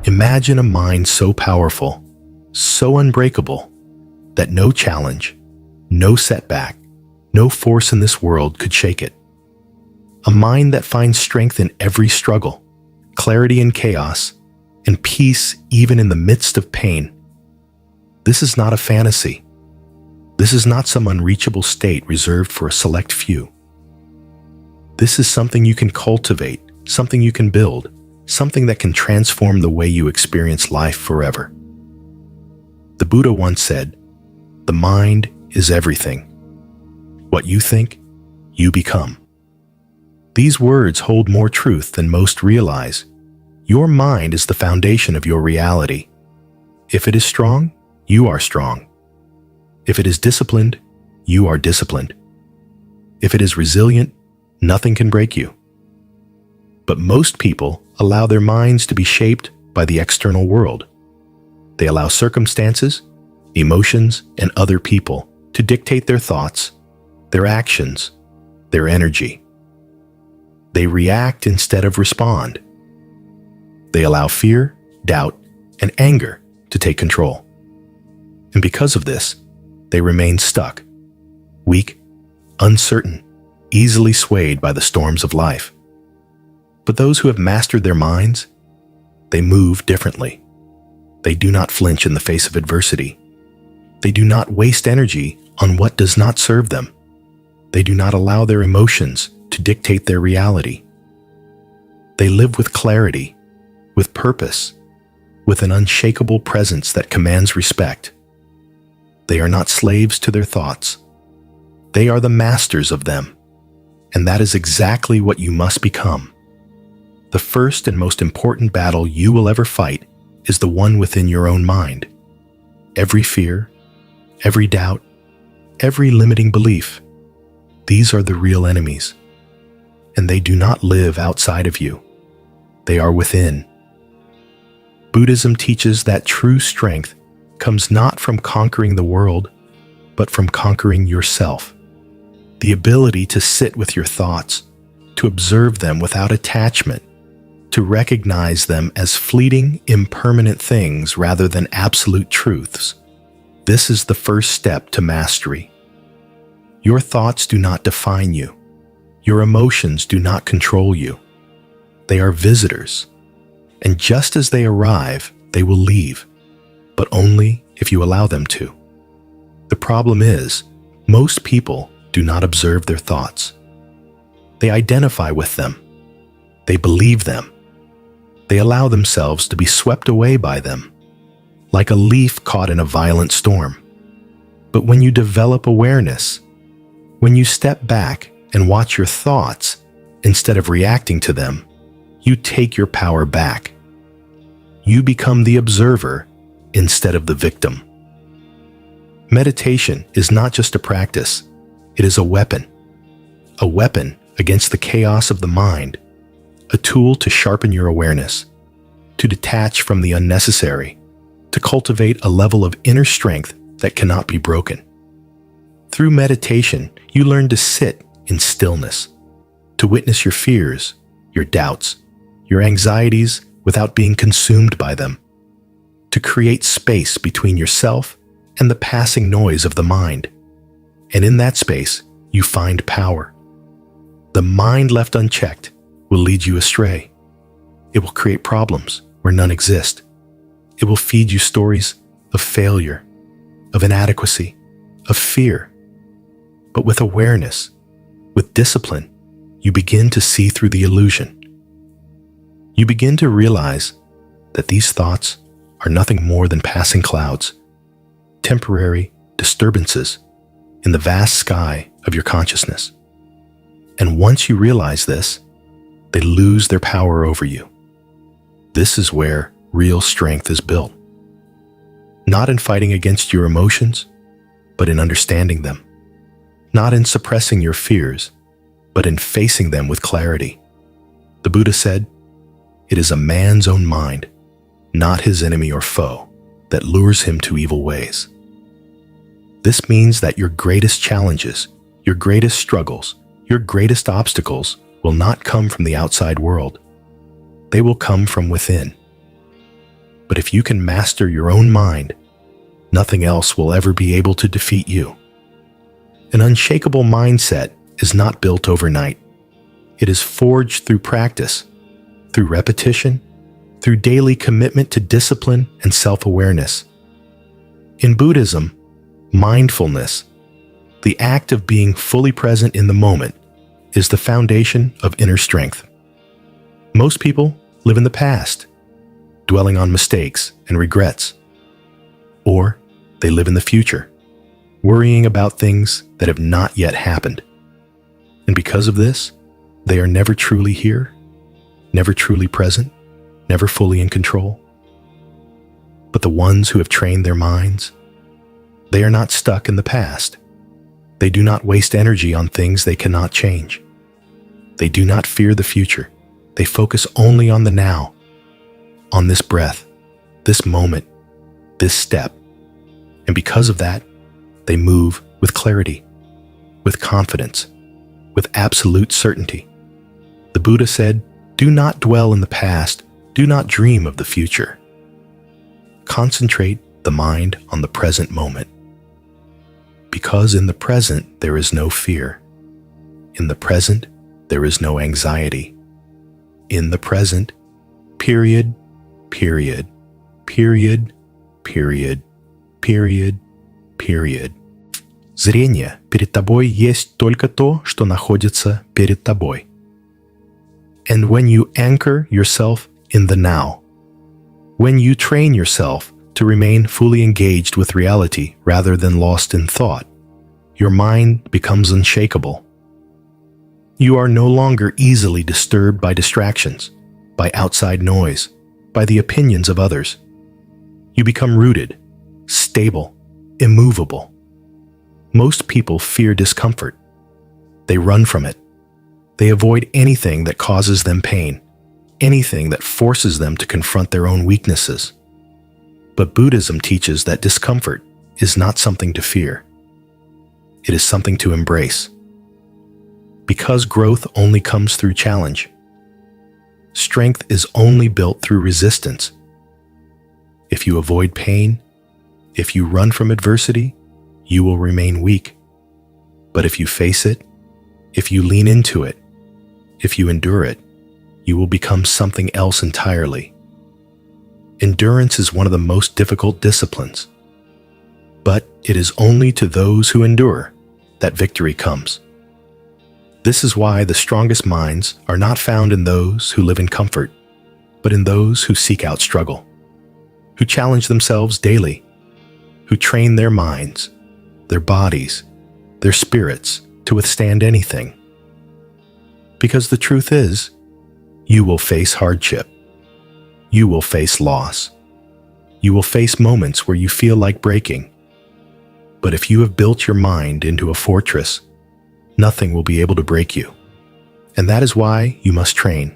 Imagine a mind so powerful, so unbreakable, that no challenge, no setback, no force in this world could shake it. A mind that finds strength in every struggle, clarity in chaos, and peace even in the midst of pain. This is not a fantasy. This is not some unreachable state reserved for a select few. This is something you can cultivate, something you can build, something that can transform the way you experience life forever. The Buddha once said, "The mind is everything. What you think, you become." These words hold more truth than most realize. Your mind is the foundation of your reality. If it is strong, you are strong. If it is disciplined, you are disciplined. If it is resilient, nothing can break you. But most people allow their minds to be shaped by the external world. They allow circumstances, emotions, and other people to dictate their thoughts, their actions, their energy. They react instead of respond. They allow fear, doubt, and anger to take control. And because of this, they remain stuck, weak, uncertain, easily swayed by the storms of life. But those who have mastered their minds, they move differently. They do not flinch in the face of adversity. They do not waste energy on what does not serve them. They do not allow their emotions to dictate their reality. They live with clarity, with purpose, with an unshakable presence that commands respect. They are not slaves to their thoughts. They are the masters of them. And that is exactly what you must become. The first and most important battle you will ever fight is the one within your own mind. Every fear, every doubt, every limiting belief, these are the real enemies. And they do not live outside of you. They are within. Buddhism teaches that true strength comes not from conquering the world, but from conquering yourself. The ability to sit with your thoughts, to observe them without attachment, to recognize them as fleeting, impermanent things rather than absolute truths. This is the first step to mastery. Your thoughts do not define you. Your emotions do not control you. They are visitors. And just as they arrive, they will leave, but only if you allow them to. The problem is, most people do not observe their thoughts. They identify with them. They believe them. They allow themselves to be swept away by them, like a leaf caught in a violent storm. But when you develop awareness, when you step back and watch your thoughts instead of reacting to them, you take your power back. You become the observer instead of the victim. Meditation is not just a practice, it is a weapon against the chaos of the mind, a tool to sharpen your awareness, to detach from the unnecessary, to cultivate a level of inner strength that cannot be broken. Through meditation, you learn to sit in stillness, to witness your fears, your doubts, your anxieties without being consumed by them, to create space between yourself and the passing noise of the mind. And in that space, you find power. The mind left unchecked will lead you astray. It will create problems where none exist. It will feed you stories of failure, of inadequacy, of fear. But with awareness, with discipline, you begin to see through the illusion. You begin to realize that these thoughts are nothing more than passing clouds, temporary disturbances in the vast sky of your consciousness. And once you realize this, they lose their power over you. This is where real strength is built. Not in fighting against your emotions, but in understanding them. Not in suppressing your fears, but in facing them with clarity. The Buddha said, "It is a man's own mind, not his enemy or foe, that lures him to evil ways." This means that your greatest challenges, your greatest struggles, your greatest obstacles will not come from the outside world. They will come from within. But if you can master your own mind, nothing else will ever be able to defeat you. An unshakable mindset is not built overnight. It is forged through practice, through repetition, through daily commitment to discipline and self-awareness. In Buddhism, mindfulness, the act of being fully present in the moment, is the foundation of inner strength. Most people live in the past, dwelling on mistakes and regrets. Or they live in the future, worrying about things that have not yet happened. And because of this, they are never truly here, never truly present, never fully in control. But the ones who have trained their minds, they are not stuck in the past. They do not waste energy on things they cannot change. They do not fear the future. They focus only on the now, on this breath, this moment, this step. And because of that, they move with clarity, with confidence, with absolute certainty. The Buddha said, "Do not dwell in the past. Do not dream of the future. Concentrate the mind on the present moment. Because in the present, there is no fear. In the present, there is no anxiety. In the present, period, period, period, period, period, period. Зрение. Перед тобой есть только то, что находится перед тобой. And when you anchor yourself in the now, when you train yourself to remain fully engaged with reality rather than lost in thought, your mind becomes unshakable. You are no longer easily disturbed by distractions, by outside noise, by the opinions of others. You become rooted, stable, immovable. Most people fear discomfort. They run from it. They avoid anything that causes them pain, anything that forces them to confront their own weaknesses. But Buddhism teaches that discomfort is not something to fear. It is something to embrace. Because growth only comes through challenge. Strength is only built through resistance. If you avoid pain, if you run from adversity, you will remain weak. But if you face it, if you lean into it, if you endure it, you will become something else entirely. Endurance is one of the most difficult disciplines. But it is only to those who endure that victory comes. This is why the strongest minds are not found in those who live in comfort, but in those who seek out struggle, who challenge themselves daily, who train their minds, their bodies, their spirits to withstand anything. Because the truth is, you will face hardship. You will face loss. You will face moments where you feel like breaking. But if you have built your mind into a fortress, nothing will be able to break you. And that is why you must train.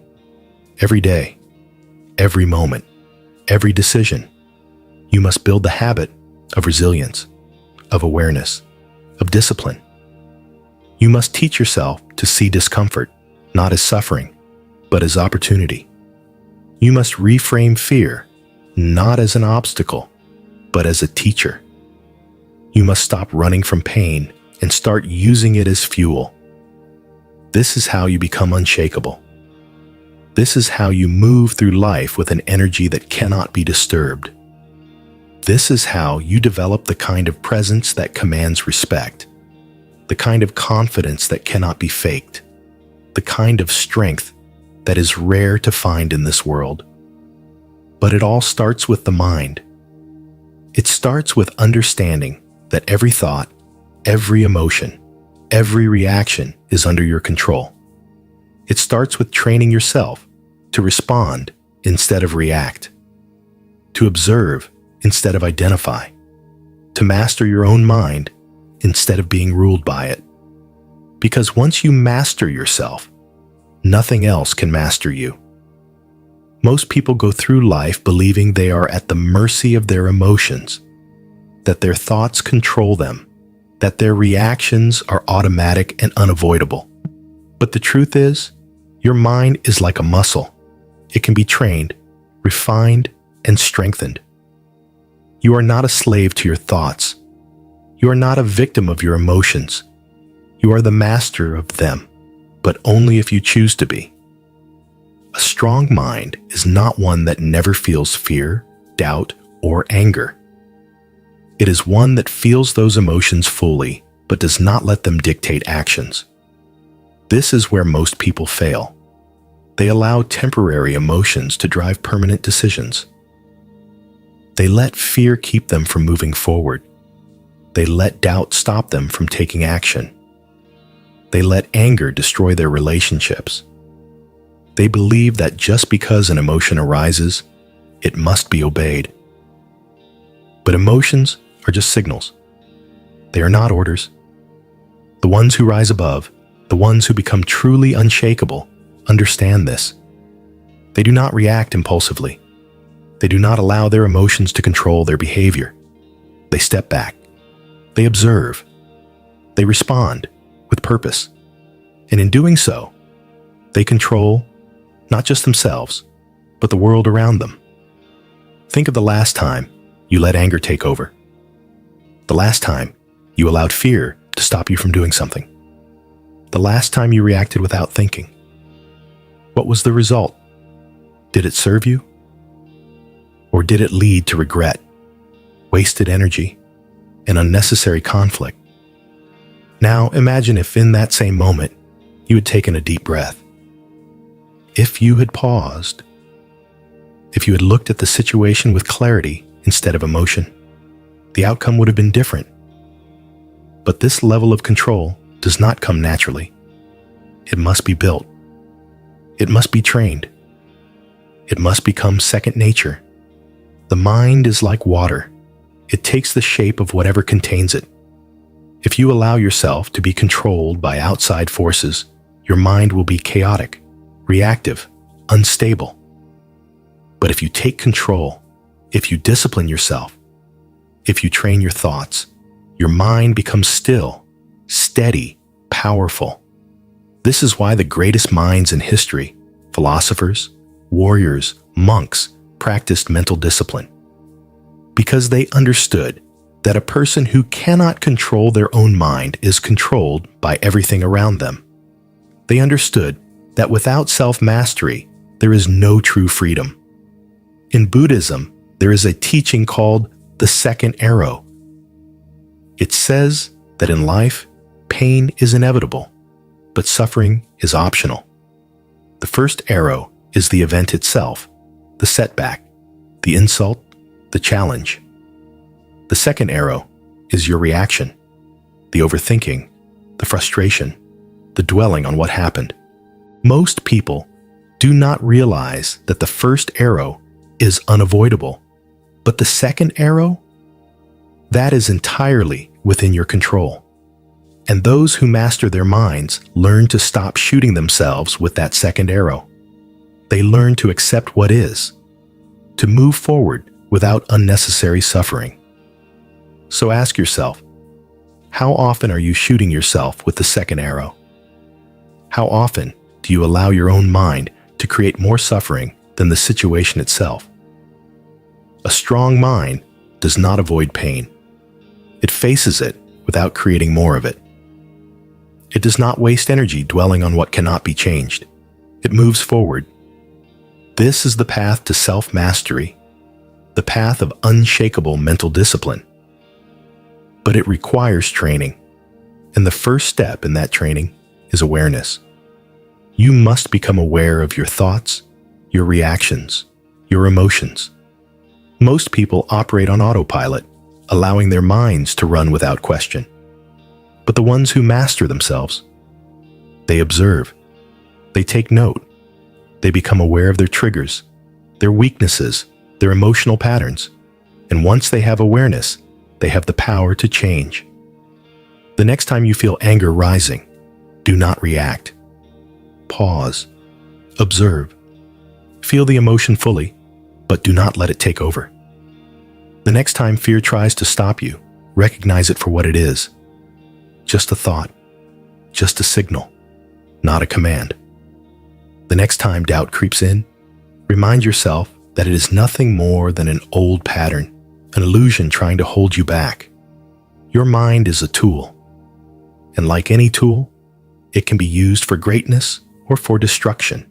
Every day, every moment, every decision. You must build the habit of resilience, of awareness, of discipline. You must teach yourself to see discomfort, not as suffering, but as opportunity. You must reframe fear, not as an obstacle, but as a teacher. You must stop running from pain and start using it as fuel. This is how you become unshakable. This is how you move through life with an energy that cannot be disturbed. This is how you develop the kind of presence that commands respect, the kind of confidence that cannot be faked, the kind of strength that is rare to find in this world. But it all starts with the mind. It starts with understanding that every thought, every emotion, every reaction is under your control. It starts with training yourself to respond instead of react, to observe instead of identify, to master your own mind instead of being ruled by it. Because once you master yourself, nothing else can master you. Most people go through life believing they are at the mercy of their emotions, that their thoughts control them, that their reactions are automatic and unavoidable. But the truth is, your mind is like a muscle. It can be trained, refined, and strengthened. You are not a slave to your thoughts. You are not a victim of your emotions. You are the master of them, but only if you choose to be. A strong mind is not one that never feels fear, doubt, or anger. It is one that feels those emotions fully, but does not let them dictate actions. This is where most people fail. They allow temporary emotions to drive permanent decisions. They let fear keep them from moving forward. They let doubt stop them from taking action. They let anger destroy their relationships. They believe that just because an emotion arises, it must be obeyed. But emotions are just signals. They are not orders. The ones who rise above, the ones who become truly unshakable, understand this. They do not react impulsively. They do not allow their emotions to control their behavior. They step back. They observe. They respond with purpose. And in doing so, they control not just themselves, but the world around them. Think of the last time you let anger take over. The last time you allowed fear to stop you from doing something. The last time you reacted without thinking. What was the result? Did it serve you? Or did it lead to regret, wasted energy, and unnecessary conflict? Now imagine if in that same moment you had taken a deep breath. If you had paused, if you had looked at the situation with clarity instead of emotion, the outcome would have been different. But this level of control does not come naturally. It must be built. It must be trained. It must become second nature. The mind is like water. It takes the shape of whatever contains it. If you allow yourself to be controlled by outside forces, your mind will be chaotic, reactive, unstable. But if you take control, if you discipline yourself, if you train your thoughts, your mind becomes still, steady, powerful. This is why the greatest minds in history, philosophers, warriors, monks, practiced mental discipline. Because they understood that a person who cannot control their own mind is controlled by everything around them. They understood that without self-mastery, there is no true freedom. In Buddhism, there is a teaching called the second arrow. It says that in life, pain is inevitable, but suffering is optional. The first arrow is the event itself, the setback, the insult, the challenge. The second arrow is your reaction, the overthinking, the frustration, the dwelling on what happened. Most people do not realize that the first arrow is unavoidable, but the second arrow, that is entirely within your control. And those who master their minds learn to stop shooting themselves with that second arrow. They learn to accept what is, to move forward without unnecessary suffering. So ask yourself, how often are you shooting yourself with the second arrow? How often do you allow your own mind to create more suffering than the situation itself? A strong mind does not avoid pain. It faces it without creating more of it. It does not waste energy dwelling on what cannot be changed. It moves forward. This is the path to self-mastery, the path of unshakable mental discipline. But it requires training, and the first step in that training is awareness. You must become aware of your thoughts, your reactions, your emotions. Most people operate on autopilot, allowing their minds to run without question. But the ones who master themselves, they observe, they take note, they become aware of their triggers, their weaknesses, their emotional patterns, and once they have awareness, they have the power to change. The next time you feel anger rising, do not react. Pause, observe, feel the emotion fully, but do not let it take over. The next time fear tries to stop you, recognize it for what it is. Just a thought, just a signal, not a command. The next time doubt creeps in, remind yourself that it is nothing more than an old pattern, an illusion trying to hold you back. Your mind is a tool, and like any tool, it can be used for greatness or for destruction.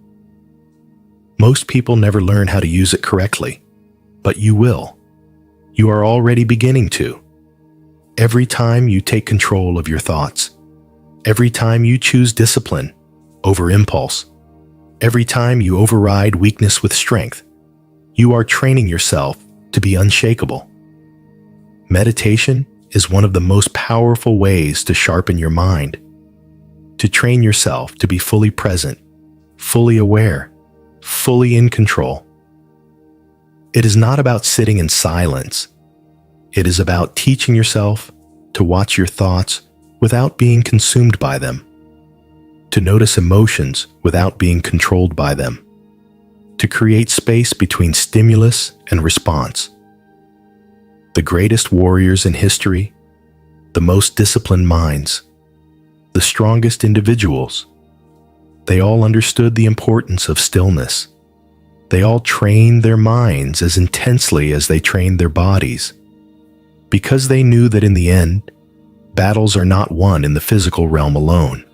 Most people never learn how to use it correctly, but you will. You are already beginning to. Every time you take control of your thoughts, every time you choose discipline over impulse, every time you override weakness with strength, you are training yourself to be unshakable. Meditation is one of the most powerful ways to sharpen your mind, to train yourself to be fully present, fully aware, fully in control. It is not about sitting in silence. It is about teaching yourself to watch your thoughts without being consumed by them, to notice emotions without being controlled by them, to create space between stimulus and response. The greatest warriors in history, the most disciplined minds, the strongest individuals, they all understood the importance of stillness. They all trained their minds as intensely as they trained their bodies, because they knew that in the end, battles are not won in the physical realm alone.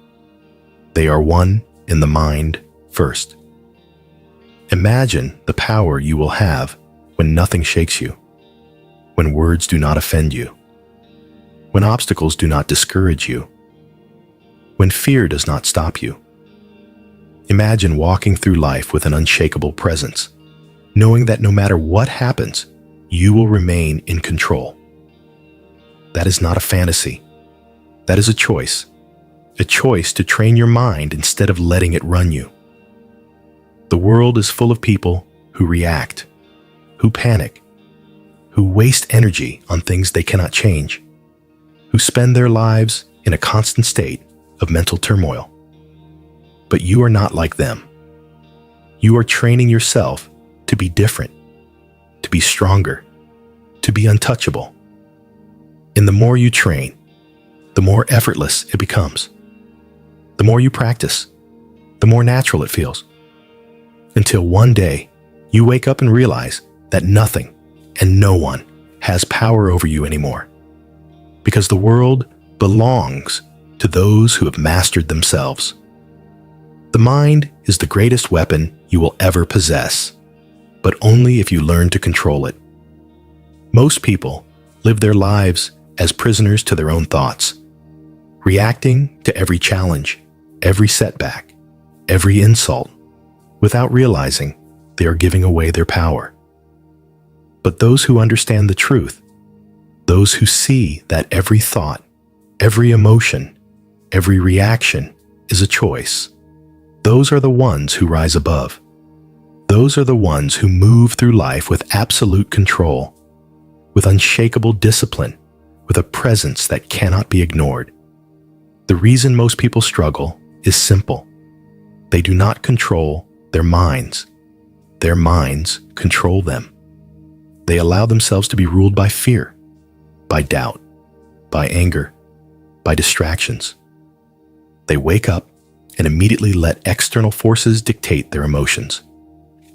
They are won in the mind first. Imagine the power you will have when nothing shakes you, when words do not offend you, when obstacles do not discourage you, when fear does not stop you. Imagine walking through life with an unshakable presence, knowing that no matter what happens, you will remain in control. That is not a fantasy. That is a choice to train your mind instead of letting it run you. The world is full of people who react, who panic, who waste energy on things they cannot change, who spend their lives in a constant state of mental turmoil. But you are not like them. You are training yourself to be different, to be stronger, to be untouchable. And the more you train, the more effortless it becomes. The more you practice, the more natural it feels. Until one day, you wake up and realize that nothing and no one has power over you anymore. Because the world belongs to those who have mastered themselves. The mind is the greatest weapon you will ever possess, but only if you learn to control it. Most people live their lives as prisoners to their own thoughts, reacting to every challenge, every setback, every insult, without realizing they are giving away their power. But those who understand the truth, those who see that every thought, every emotion, every reaction is a choice, those are the ones who rise above. Those are the ones who move through life with absolute control, with unshakable discipline, with a presence that cannot be ignored. The reason most people struggle is simple. They do not control their minds. Their minds control them. They allow themselves to be ruled by fear, by doubt, by anger, by distractions. They wake up and immediately let external forces dictate their emotions.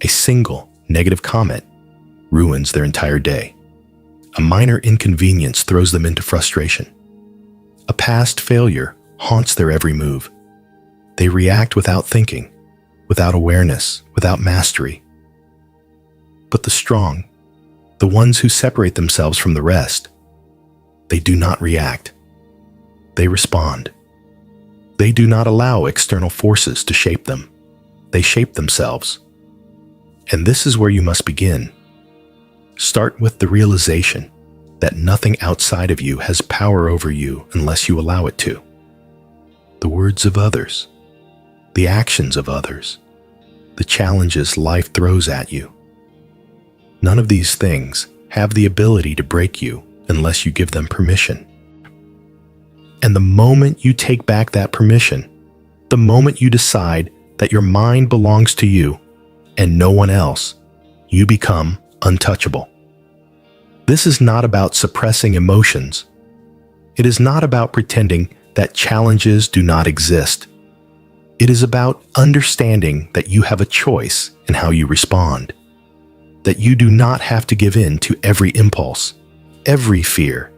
A single negative comment ruins their entire day. A minor inconvenience throws them into frustration. A past failure haunts their every move. They react without thinking, without awareness, without mastery. But the strong, the ones who separate themselves from the rest, they do not react. They respond. They do not allow external forces to shape them. They shape themselves. And this is where you must begin. Start with the realization that nothing outside of you has power over you unless you allow it to. The words of others, the actions of others, the challenges life throws at you. None of these things have the ability to break you unless you give them permission. And the moment you take back that permission, the moment you decide that your mind belongs to you and no one else, you become untouchable. This is not about suppressing emotions. It is not about pretending that challenges do not exist. It is about understanding that you have a choice in how you respond. that you do not have to give in to every impulse, every fear,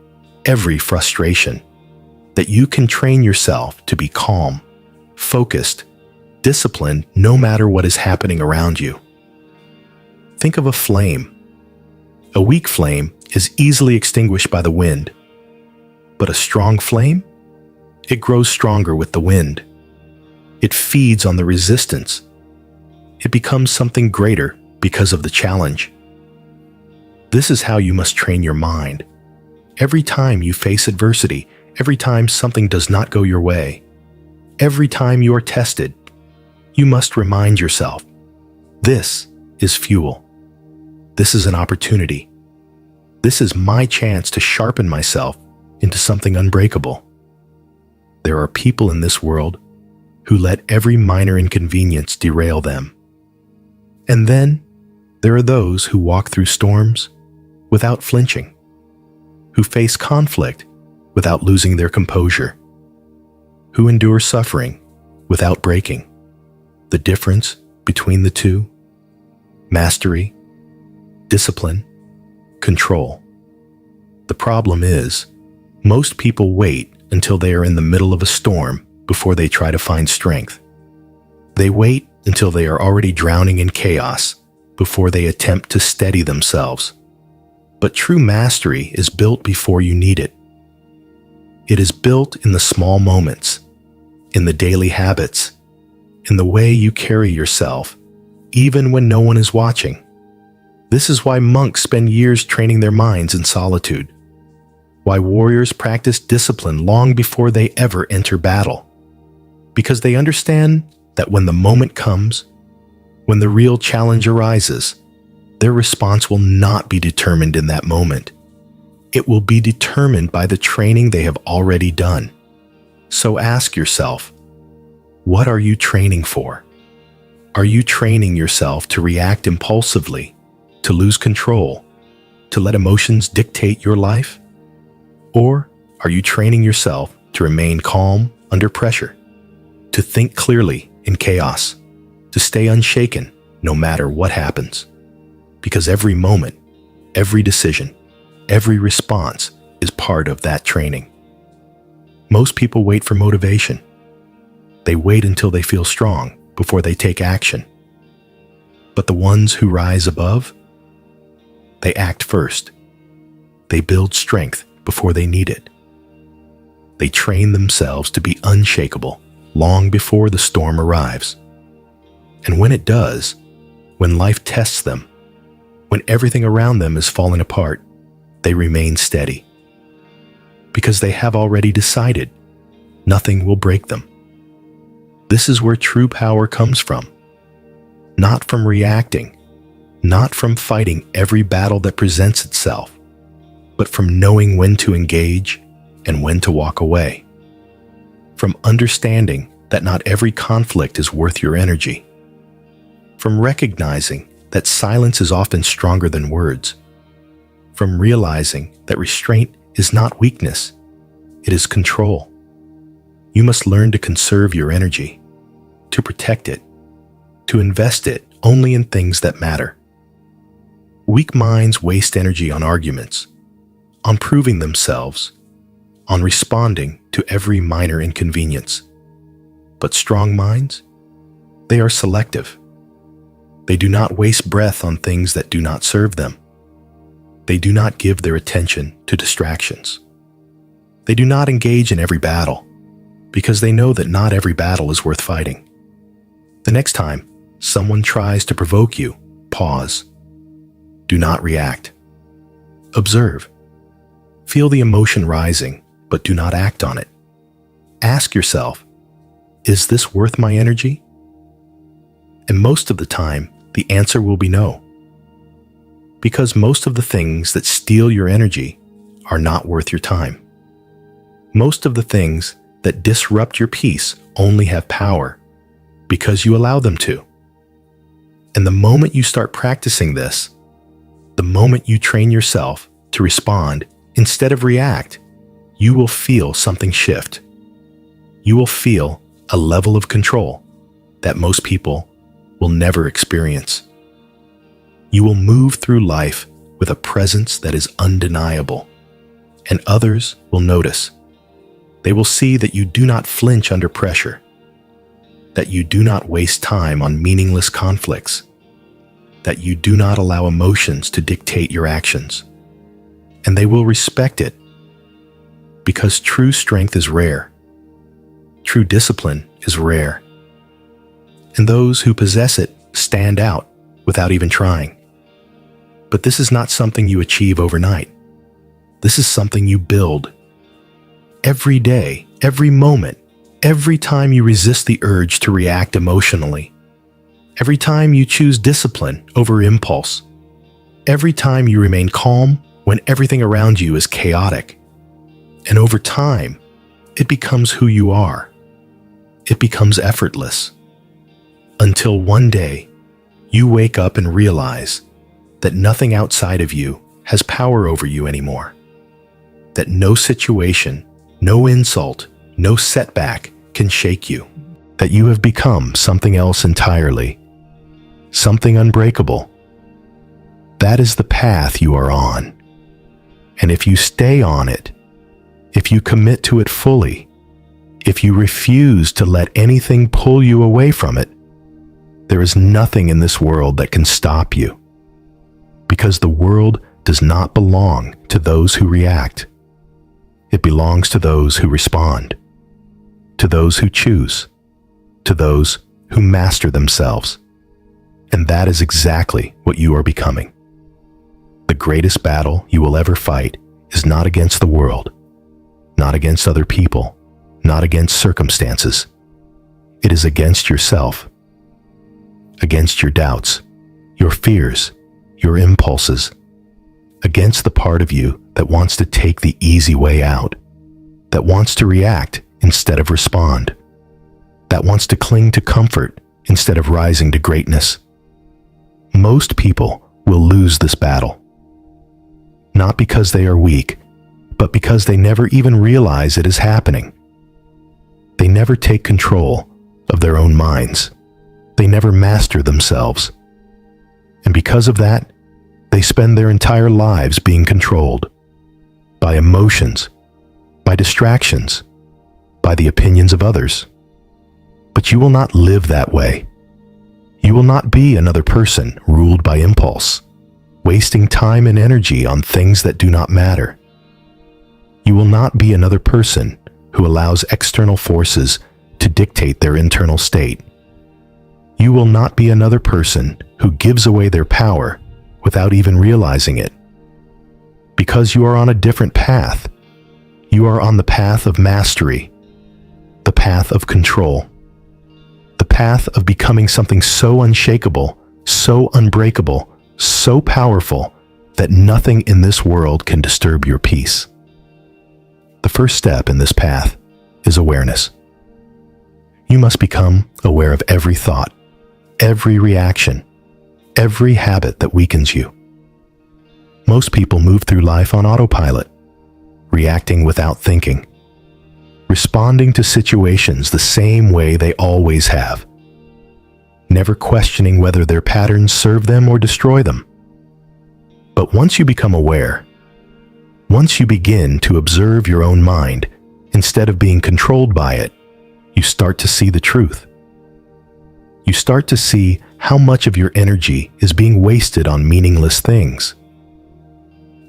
every frustration, that you can train yourself to be calm, focused, disciplined no matter what is happening around you. Think of a flame. A weak flame is easily extinguished by the wind, but a strong flame? It grows stronger with the wind. It feeds on the resistance. It becomes something greater because of the challenge. This is how you must train your mind. Every time you face adversity, every time something does not go your way, every time you are tested, you must remind yourself, this is fuel. This is an opportunity. This is my chance to sharpen myself into something unbreakable. There are people in this world who let every minor inconvenience derail them. And then there are those who walk through storms without flinching, who face conflict without losing their composure, who endure suffering without breaking. The difference between the two: mastery, discipline, control. The problem is, most people wait until they are in the middle of a storm before they try to find strength. They wait until they are already drowning in chaos before they attempt to steady themselves. But true mastery is built before you need it. It is built in the small moments, in the daily habits, in the way you carry yourself, even when no one is watching. This is why monks spend years training their minds in solitude, why warriors practice discipline long before they ever enter battle, because they understand that when the moment comes, when the real challenge arises, their response will not be determined in that moment. It will be determined by the training they have already done. So ask yourself, what are you training for? Are you training yourself to react impulsively, to lose control, to let emotions dictate your life? Or are you training yourself to remain calm under pressure, to think clearly in chaos, to stay unshaken no matter what happens? Because every moment, every decision, every response is part of that training. Most people wait for motivation. They wait until they feel strong before they take action. But the ones who rise above, they act first. They build strength before they need it. They train themselves to be unshakable long before the storm arrives. And when it does, when life tests them, when everything around them is falling apart, they remain steady. Because they have already decided nothing will break them. This is where true power comes from. Not from reacting, not from fighting every battle that presents itself, but from knowing when to engage and when to walk away. From understanding that not every conflict is worth your energy. From recognizing that silence is often stronger than words. From realizing that restraint is not weakness, it is control. You must learn to conserve your energy, to protect it, to invest it only in things that matter. Weak minds waste energy on arguments, on proving themselves, on responding to every minor inconvenience. But strong minds, they are selective. They do not waste breath on things that do not serve them. They do not give their attention to distractions. They do not engage in every battle, because they know that not every battle is worth fighting. The next time someone tries to provoke you, pause. Do not react. Observe. Feel the emotion rising, but do not act on it. Ask yourself, is this worth my energy? And most of the time, the answer will be no. Because most of the things that steal your energy are not worth your time. Most of the things that disrupt your peace only have power because you allow them to. And the moment you start practicing this, the moment you train yourself to respond instead of react, you will feel something shift. You will feel a level of control that most people will never experience. You will move through life with a presence that is undeniable, and others will notice. They will see that you do not flinch under pressure, that you do not waste time on meaningless conflicts, that you do not allow emotions to dictate your actions, and they will respect it, because true strength is rare. True discipline is rare, and those who possess it stand out without even trying. But this is not something you achieve overnight. This is something you build. Every day, every moment, every time you resist the urge to react emotionally, every time you choose discipline over impulse, every time you remain calm when everything around you is chaotic, and over time, it becomes who you are. It becomes effortless. Until one day, you wake up and realize that nothing outside of you has power over you anymore. That no situation, no insult, no setback can shake you. That you have become something else entirely. Something unbreakable. That is the path you are on. And if you stay on it, if you commit to it fully, if you refuse to let anything pull you away from it, there is nothing in this world that can stop you. Because the world does not belong to those who react. It belongs to those who respond, to those who choose, to those who master themselves. And that is exactly what you are becoming. The greatest battle you will ever fight is not against the world, not against other people, not against circumstances. It is against yourself, against your doubts, your fears, your impulses, against the part of you that wants to take the easy way out, that wants to react instead of respond, that wants to cling to comfort instead of rising to greatness. Most people will lose this battle, not because they are weak, but because they never even realize it is happening. They never take control of their own minds. They never master themselves. And because of that, they spend their entire lives being controlled by emotions, by distractions, by the opinions of others. But you will not live that way. You will not be another person ruled by impulse, wasting time and energy on things that do not matter. You will not be another person who allows external forces to dictate their internal state. You will not be another person who gives away their power without even realizing it. Because you are on a different path. You are on the path of mastery, the path of control, the path of becoming something so unshakable, so unbreakable, so powerful that nothing in this world can disturb your peace. The first step in this path is awareness. You must become aware of every thought, every reaction, every habit that weakens you. Most people move through life on autopilot, reacting without thinking, responding to situations the same way they always have, never questioning whether their patterns serve them or destroy them. But once you become aware, once you begin to observe your own mind instead of being controlled by it, you start to see the truth. You start to see how much of your energy is being wasted on meaningless things.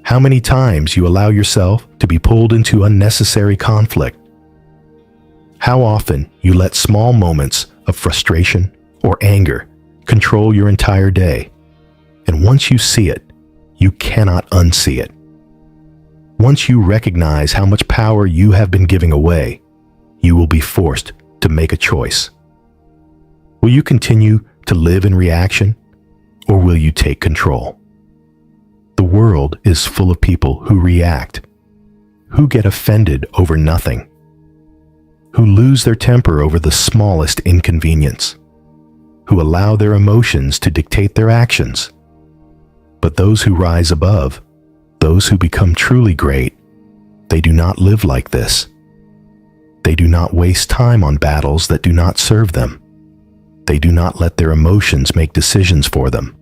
How many times you allow yourself to be pulled into unnecessary conflict. How often you let small moments of frustration or anger control your entire day. And once you see it, you cannot unsee it. Once you recognize how much power you have been giving away, you will be forced to make a choice. Will you continue to live in reaction, or will you take control? The world is full of people who react, who get offended over nothing, who lose their temper over the smallest inconvenience, who allow their emotions to dictate their actions. But those who rise above, those who become truly great, they do not live like this. They do not waste time on battles that do not serve them. They do not let their emotions make decisions for them.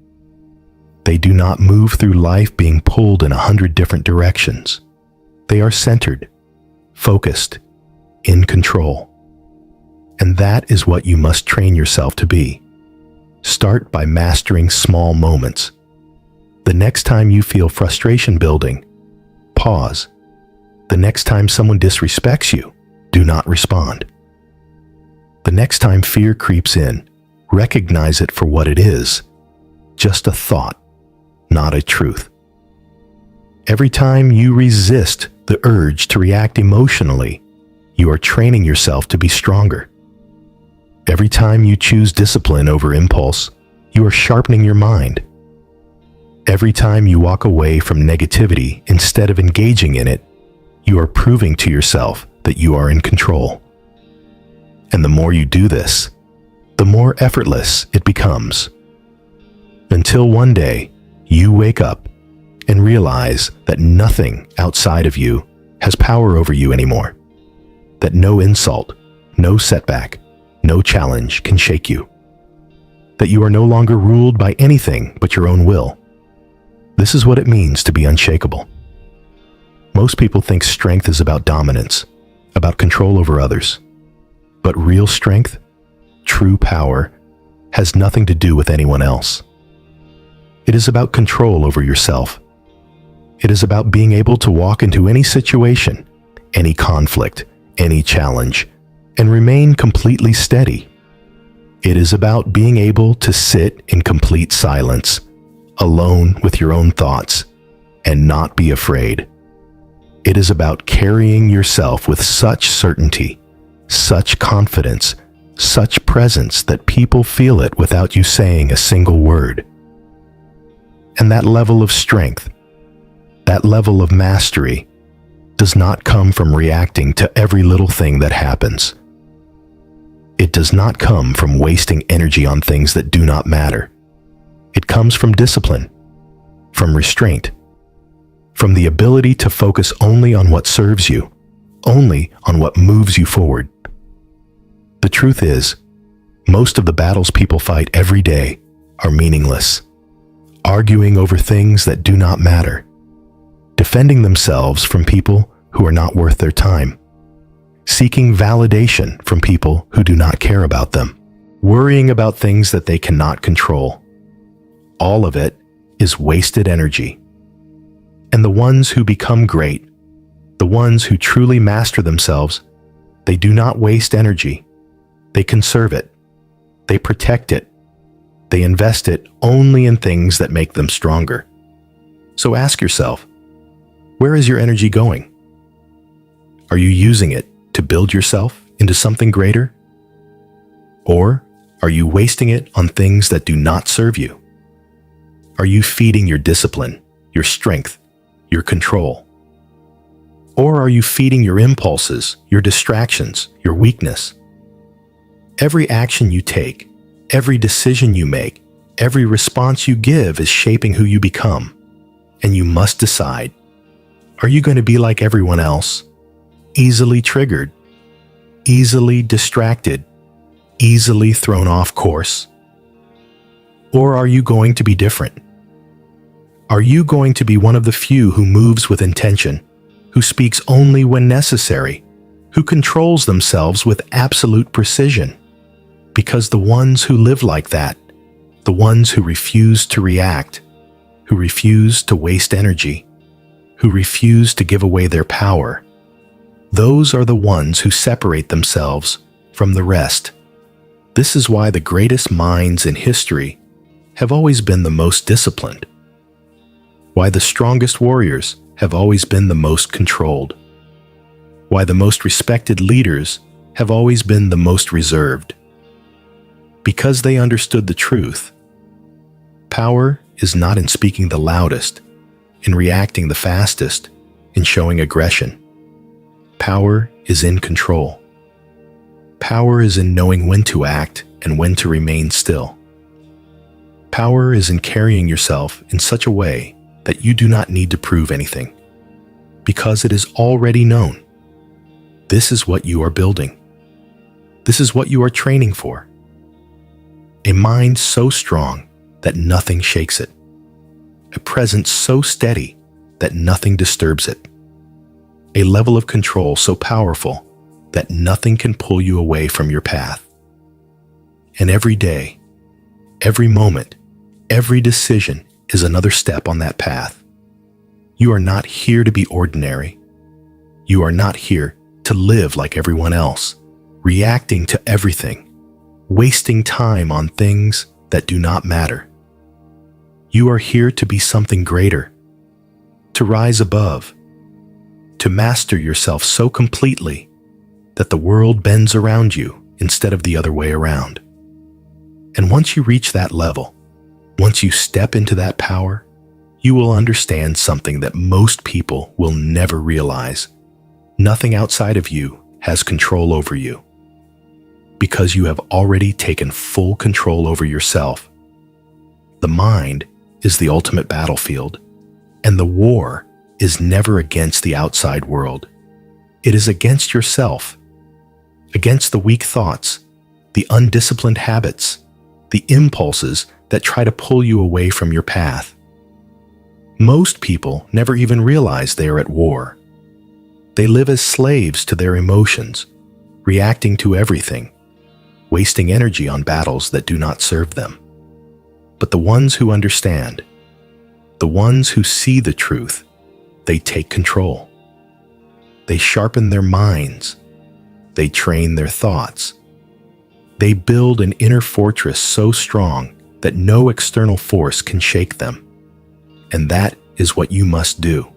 They do not move through life being pulled in 100 different directions. They are centered, focused, in control. And that is what you must train yourself to be. Start by mastering small moments. The next time you feel frustration building, pause. The next time someone disrespects you, do not respond. The next time fear creeps in, recognize it for what it is, just a thought, not a truth. Every time you resist the urge to react emotionally, you are training yourself to be stronger. Every time you choose discipline over impulse, you are sharpening your mind. Every time you walk away from negativity instead of engaging in it, you are proving to yourself that you are in control. And the more you do this, the more effortless it becomes. Until one day, you wake up and realize that nothing outside of you has power over you anymore. That no insult, no setback, no challenge can shake you. That you are no longer ruled by anything but your own will. This is what it means to be unshakable. Most people think strength is about dominance, about control over others. But real strength, true power, has nothing to do with anyone else. It is about control over yourself. It is about being able to walk into any situation, any conflict, any challenge, and remain completely steady. It is about being able to sit in complete silence, alone with your own thoughts, and not be afraid. It is about carrying yourself with such certainty, such confidence, such presence that people feel it without you saying a single word. And that level of strength, that level of mastery, does not come from reacting to every little thing that happens. It does not come from wasting energy on things that do not matter. It comes from discipline, from restraint, from the ability to focus only on what serves you, only on what moves you forward. The truth is, most of the battles people fight every day are meaningless, arguing over things that do not matter, defending themselves from people who are not worth their time, seeking validation from people who do not care about them, worrying about things that they cannot control. All of it is wasted energy. And the ones who become great, the ones who truly master themselves, they do not waste energy. They conserve it. They protect it. They invest it only in things that make them stronger. So ask yourself, where is your energy going? Are you using it to build yourself into something greater? Or are you wasting it on things that do not serve you? Are you feeding your discipline, your strength, your control? Or are you feeding your impulses, your distractions, your weakness? Every action you take, every decision you make, every response you give is shaping who you become. And you must decide, are you going to be like everyone else? Easily triggered, easily distracted, easily thrown off course? Or are you going to be different? Are you going to be one of the few who moves with intention, who speaks only when necessary, who controls themselves with absolute precision? Because the ones who live like that, the ones who refuse to react, who refuse to waste energy, who refuse to give away their power, those are the ones who separate themselves from the rest. This is why the greatest minds in history have always been the most disciplined, why the strongest warriors have always been the most controlled, why the most respected leaders have always been the most reserved. Because they understood the truth. Power is not in speaking the loudest, in reacting the fastest, in showing aggression. Power is in control. Power is in knowing when to act and when to remain still. Power is in carrying yourself in such a way that you do not need to prove anything, because it is already known. This is what you are building. This is what you are training for. A mind so strong that nothing shakes it. a presence so steady that nothing disturbs it, a level of control so powerful that nothing can pull you away from your path. And every day, every moment, every decision is another step on that path. You are not here to be ordinary. You are not here to live like everyone else, reacting to everything, wasting time on things that do not matter. You are here to be something greater, to rise above, to master yourself so completely that the world bends around you instead of the other way around. And once you reach that level, once you step into that power, you will understand something that most people will never realize. Nothing outside of you has control over you, because you have already taken full control over yourself. The mind is the ultimate battlefield, and the war is never against the outside world. It is against yourself, against the weak thoughts, the undisciplined habits, the impulses that try to pull you away from your path. Most people never even realize they are at war. They live as slaves to their emotions, reacting to everything, wasting energy on battles that do not serve them. But the ones who understand, the ones who see the truth, they take control. They sharpen their minds. They train their thoughts. They build an inner fortress so strong that no external force can shake them. And that is what you must do.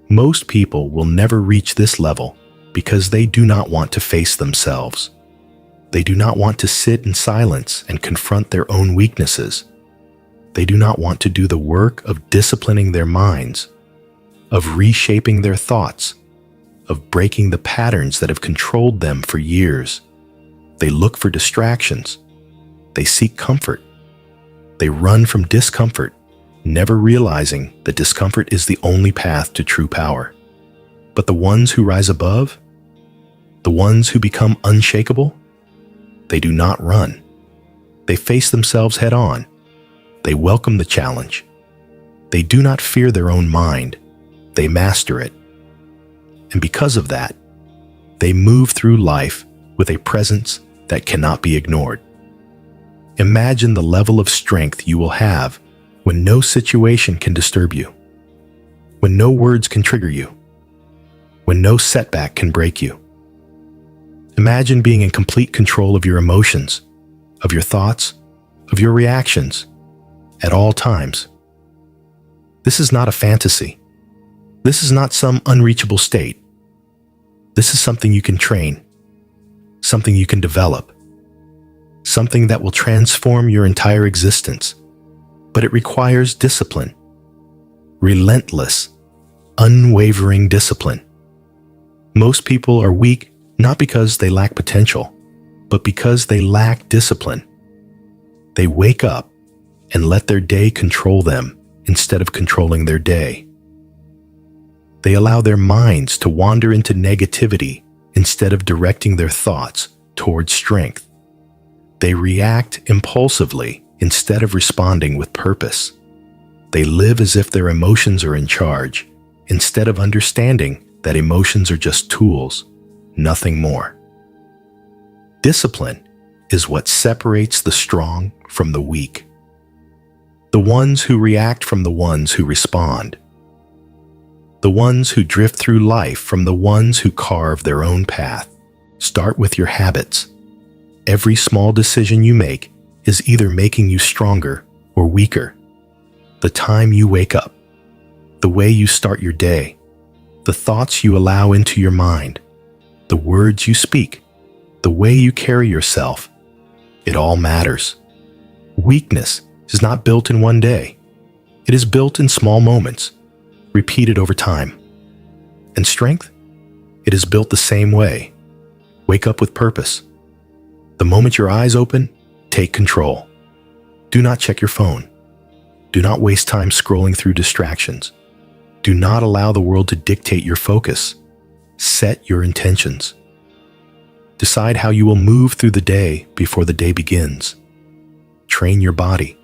Most people will never reach this level because they do not want to face themselves. They do not want to sit in silence and confront their own weaknesses. They do not want to do the work of disciplining their minds, of reshaping their thoughts, of breaking the patterns that have controlled them for years. They look for distractions. They seek comfort. They run from discomfort, never realizing that discomfort is the only path to true power. But the ones who rise above, the ones who become unshakable, they do not run. They face themselves head on. They welcome the challenge. They do not fear their own mind. They master it. And because of that, they move through life with a presence that cannot be ignored. Imagine the level of strength you will have when no situation can disturb you, when no words can trigger you, when no setback can break you. Imagine being in complete control of your emotions, of your thoughts, of your reactions, at all times. This is not a fantasy. This is not some unreachable state. This is something you can train, something you can develop, something that will transform your entire existence. But it requires discipline, relentless, unwavering discipline. Most people are weak not because they lack potential, but because they lack discipline. They wake up and let their day control them instead of controlling their day. They allow their minds to wander into negativity instead of directing their thoughts towards strength. They react impulsively instead of responding with purpose. They live as if their emotions are in charge, instead of understanding that emotions are just tools, nothing more. Discipline is what separates the strong from the weak, the ones who react from the ones who respond, the ones who drift through life from the ones who carve their own path. Start with your habits. Every small decision you make is either making you stronger or weaker. The time you wake up, the way you start your day, the thoughts you allow into your mind, the words you speak, the way you carry yourself, it all matters. Weakness is not built in one day. It is built in small moments, repeated over time. And strength? It is built the same way. Wake up with purpose. The moment your eyes open, take control. Do not check your phone. Do not waste time scrolling through distractions. Do not allow the world to dictate your focus. Set your intentions. Decide how you will move through the day before the day begins. Train your body,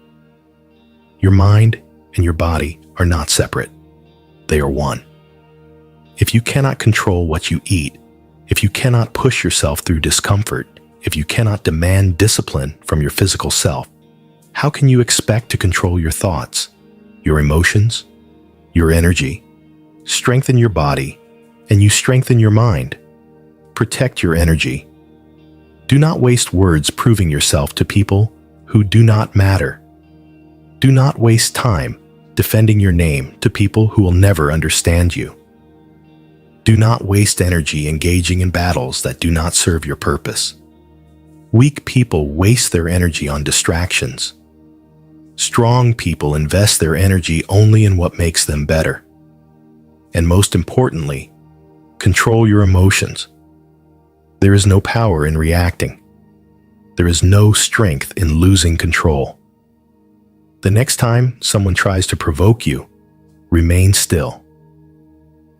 your mind, and your body are not separate. They are one. If you cannot control what you eat, if you cannot push yourself through discomfort, if you cannot demand discipline from your physical self, how can you expect to control your thoughts, your emotions, your energy? Strengthen your body, and you strengthen your mind. Protect your energy. Do not waste words proving yourself to people who do not matter. Do not waste time defending your name to people who will never understand you. Do not waste energy engaging in battles that do not serve your purpose. Weak people waste their energy on distractions. Strong people invest their energy only in what makes them better. And most importantly, control your emotions. There is no power in reacting. There is no strength in losing control. The next time someone tries to provoke you, remain still.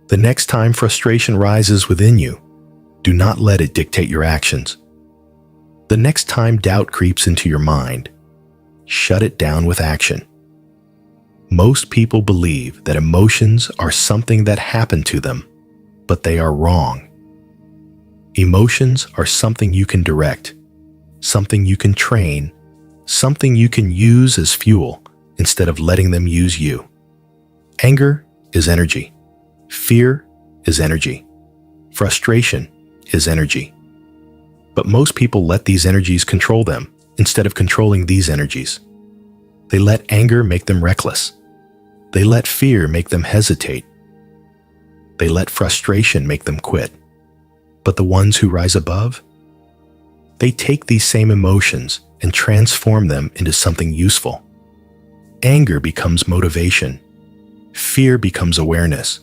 The next time frustration rises within you, do not let it dictate your actions. The next time doubt creeps into your mind, shut it down with action. Most people believe that emotions are something that happened to them, but they are wrong. Emotions are something you can direct, something you can train, something you can use as fuel instead of letting them use you. Anger is energy. Fear is energy. Frustration is energy. But most people let these energies control them instead of controlling these energies. They let anger make them reckless. They let fear make them hesitate. They let frustration make them quit. But the ones who rise above, they take these same emotions and transform them into something useful. Anger becomes motivation. Fear becomes awareness.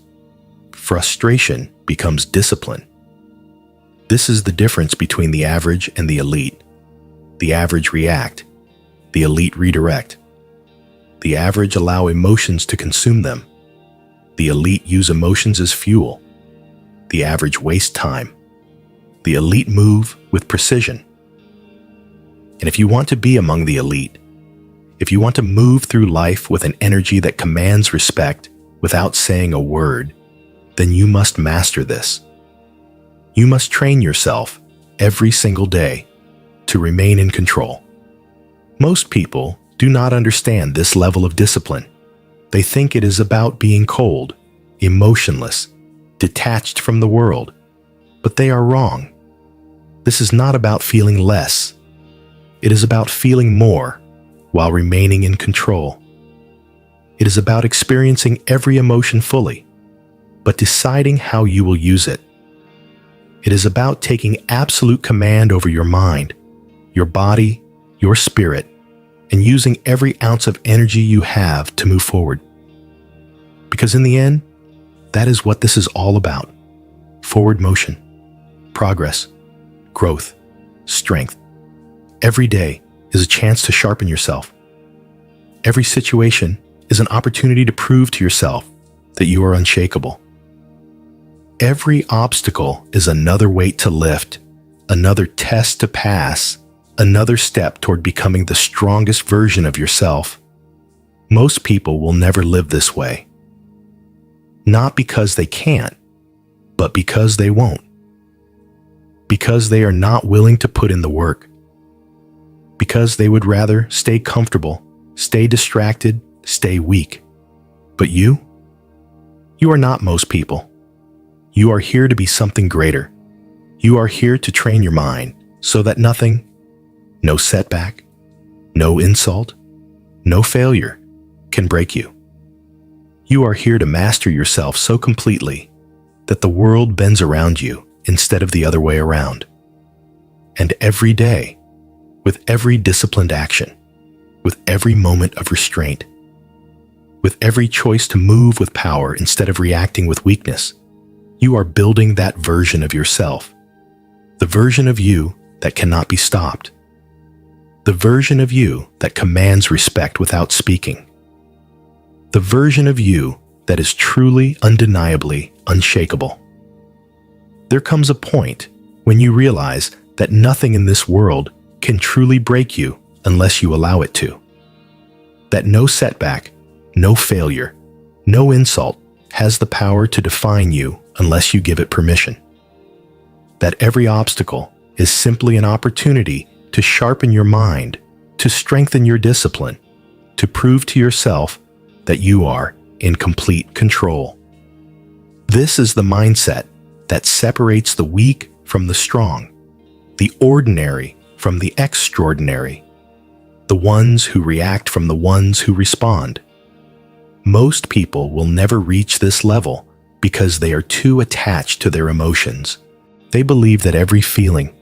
Frustration becomes discipline. This is the difference between the average and the elite. The average react. The elite redirect. The average allow emotions to consume them. The elite use emotions as fuel. The average waste time. The elite move with precision. And if you want to be among the elite, if you want to move through life with an energy that commands respect without saying a word, then you must master this. You must train yourself every single day to remain in control. Most people do not understand this level of discipline. They think it is about being cold, emotionless, detached from the world, but they are wrong. This is not about feeling less. It is about feeling more while remaining in control. It is about experiencing every emotion fully, but deciding how you will use it. It is about taking absolute command over your mind, your body, your spirit, and using every ounce of energy you have to move forward. Because in the end, that is what this is all about. Forward motion, progress, growth, strength. Every day is a chance to sharpen yourself. Every situation is an opportunity to prove to yourself that you are unshakable. Every obstacle is another weight to lift, another test to pass, another step toward becoming the strongest version of yourself. Most people will never live this way. Not because they can't, but because they won't. Because they are not willing to put in the work. Because they would rather stay comfortable, stay distracted, stay weak. But you are not most people. You are here to be something greater. You are here to train your mind so that nothing, no setback, no insult, no failure can break you. You are here to master yourself so completely that the world bends around you instead of the other way around. And every day, with every disciplined action, with every moment of restraint, with every choice to move with power instead of reacting with weakness, you are building that version of yourself, the version of you that cannot be stopped, the version of you that commands respect without speaking, the version of you that is truly, undeniably unshakable. There comes a point when you realize that nothing in this world can truly break you unless you allow it to. That no setback, no failure, no insult has the power to define you unless you give it permission. That every obstacle is simply an opportunity to sharpen your mind, to strengthen your discipline, to prove to yourself that you are in complete control. This is the mindset that separates the weak from the strong, the ordinary from the extraordinary, the ones who react from the ones who respond. Most people will never reach this level because they are too attached to their emotions. They believe that every feeling,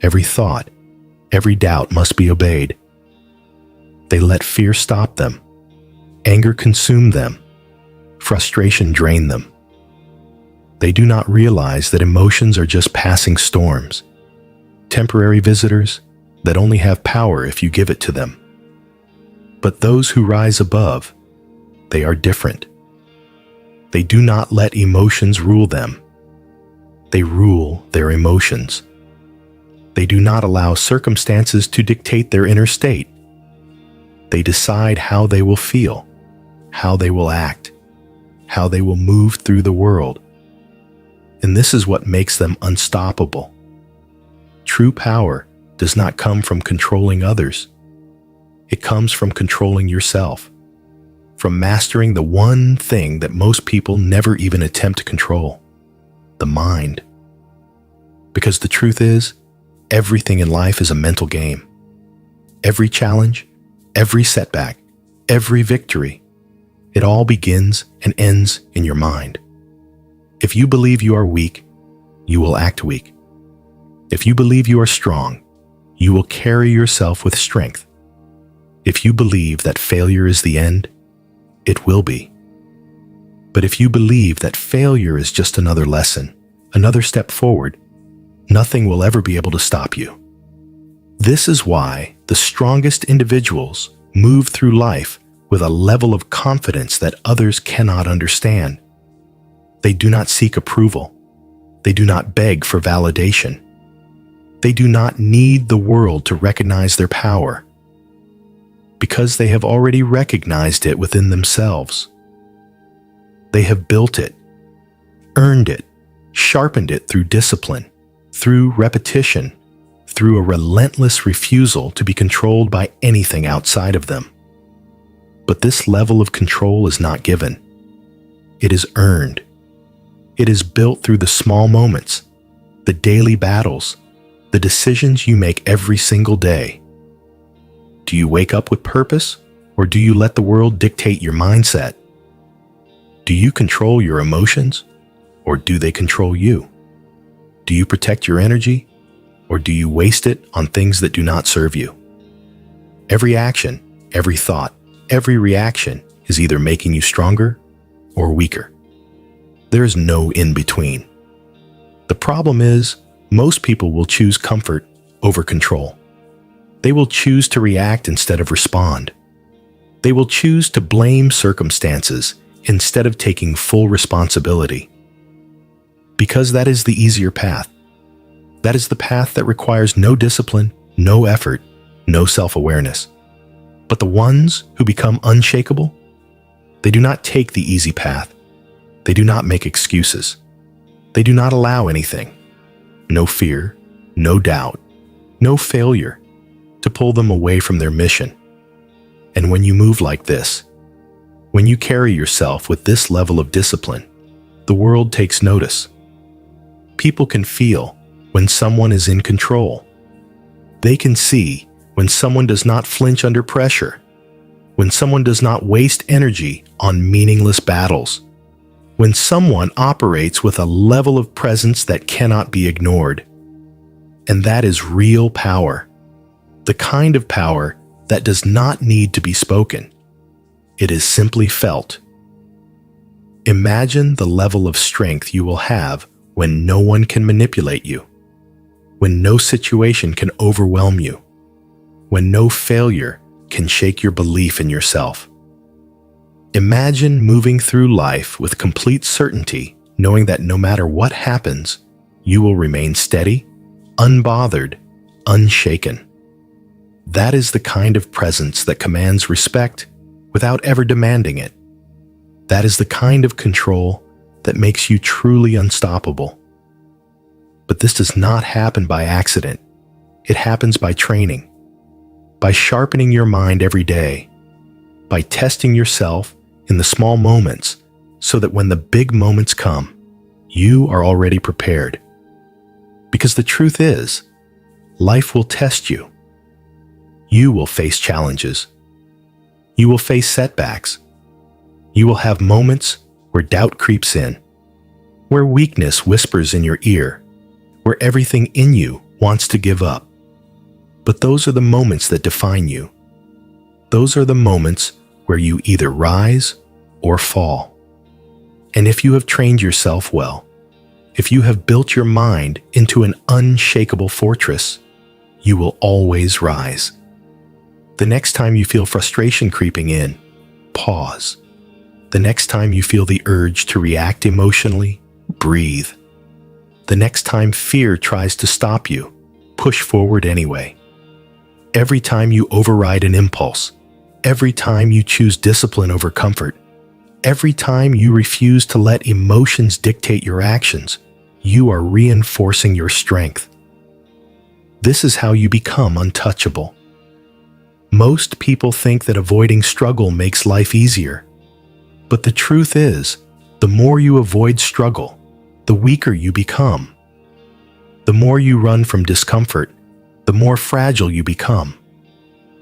every thought, every doubt must be obeyed. They let fear stop them, anger consume them, frustration drain them. They do not realize that emotions are just passing storms, temporary visitors that only have power if you give it to them. But those who rise above, they are different. They do not let emotions rule them. They rule their emotions. They do not allow circumstances to dictate their inner state. They decide how they will feel, how they will act, how they will move through the world. And this is what makes them unstoppable. True power does not come from controlling others. It comes from controlling yourself, from mastering the one thing that most people never even attempt to control, the mind. Because the truth is, everything in life is a mental game. Every challenge, every setback, every victory, it all begins and ends in your mind. If you believe you are weak, you will act weak. If you believe you are strong, you will carry yourself with strength. If you believe that failure is the end, it will be. But if you believe that failure is just another lesson, another step forward, nothing will ever be able to stop you. This is why the strongest individuals move through life with a level of confidence that others cannot understand. They do not seek approval. They do not beg for validation. They do not need the world to recognize their power, because they have already recognized it within themselves. They have built it, earned it, sharpened it through discipline, through repetition, through a relentless refusal to be controlled by anything outside of them. But this level of control is not given. It is earned. It is built through the small moments, the daily battles, the decisions you make every single day. Do you wake up with purpose, or do you let the world dictate your mindset? Do you control your emotions, or do they control you? Do you protect your energy, or do you waste it on things that do not serve you? Every action, every thought, every reaction is either making you stronger or weaker. There is no in-between. The problem is, most people will choose comfort over control. They will choose to react instead of respond. They will choose to blame circumstances instead of taking full responsibility. Because that is the easier path. That is the path that requires no discipline, no effort, no self-awareness. But the ones who become unshakable, they do not take the easy path. They do not make excuses. They do not allow anything, no fear, no doubt, no failure, to pull them away from their mission. And when you move like this, when you carry yourself with this level of discipline, the world takes notice. People can feel when someone is in control. They can see when someone does not flinch under pressure, when someone does not waste energy on meaningless battles, when someone operates with a level of presence that cannot be ignored. And that is real power, the kind of power that does not need to be spoken. It is simply felt. Imagine the level of strength you will have when no one can manipulate you, when no situation can overwhelm you, when no failure can shake your belief in yourself. Imagine moving through life with complete certainty, knowing that no matter what happens, you will remain steady, unbothered, unshaken. That is the kind of presence that commands respect without ever demanding it. That is the kind of control that makes you truly unstoppable. But this does not happen by accident. It happens by training, by sharpening your mind every day, by testing yourself in the small moments so that when the big moments come, you are already prepared. Because the truth is, life will test you. You will face challenges. You will face setbacks. You will have moments where doubt creeps in, where weakness whispers in your ear, where everything in you wants to give up. But those are the moments that define you. Those are the moments where you either rise or fall. And if you have trained yourself well, if you have built your mind into an unshakable fortress, you will always rise. The next time you feel frustration creeping in, pause. The next time you feel the urge to react emotionally, breathe. The next time fear tries to stop you, push forward anyway. Every time you override an impulse, every time you choose discipline over comfort, every time you refuse to let emotions dictate your actions, you are reinforcing your strength. This is how you become untouchable. Most people think that avoiding struggle makes life easier. But the truth is, the more you avoid struggle, the weaker you become. The more you run from discomfort, the more fragile you become.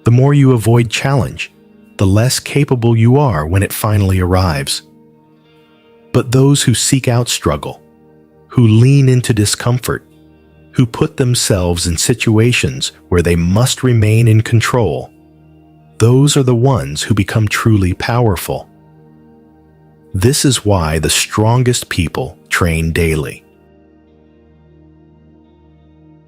The more you avoid challenge, the less capable you are when it finally arrives. But those who seek out struggle, who lean into discomfort, who put themselves in situations where they must remain in control, those are the ones who become truly powerful. This is why the strongest people train daily.